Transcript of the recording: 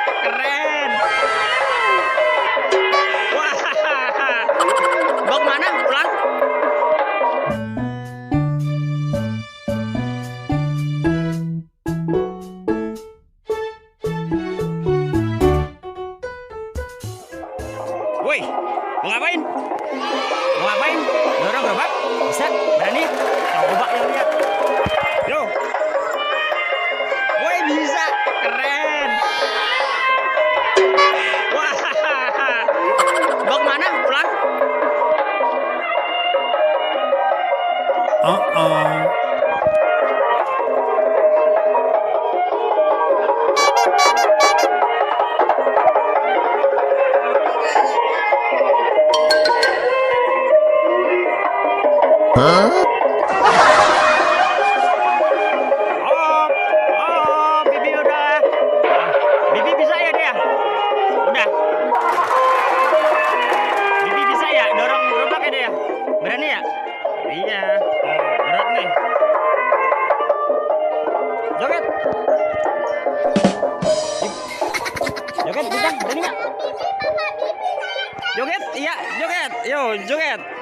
keren. Wah, mau kemana? Pulang? Woi, mau ngapain? Mau ngapain? Dorong gerobak? Bisa? Berani? Coba yang lihat. Yo. Woi, bisa. Keren. Wah. Mau kemana? Pulang? Oh, Bibi udah. Bibi bisa ya dia? Udah. Bibi bisa ya dorong gerobak ya dia? Berani ya? Iya. Berat nih. Joget. Joget, bisa? Berani nggak? Joget, iya, joget. Yo, joget.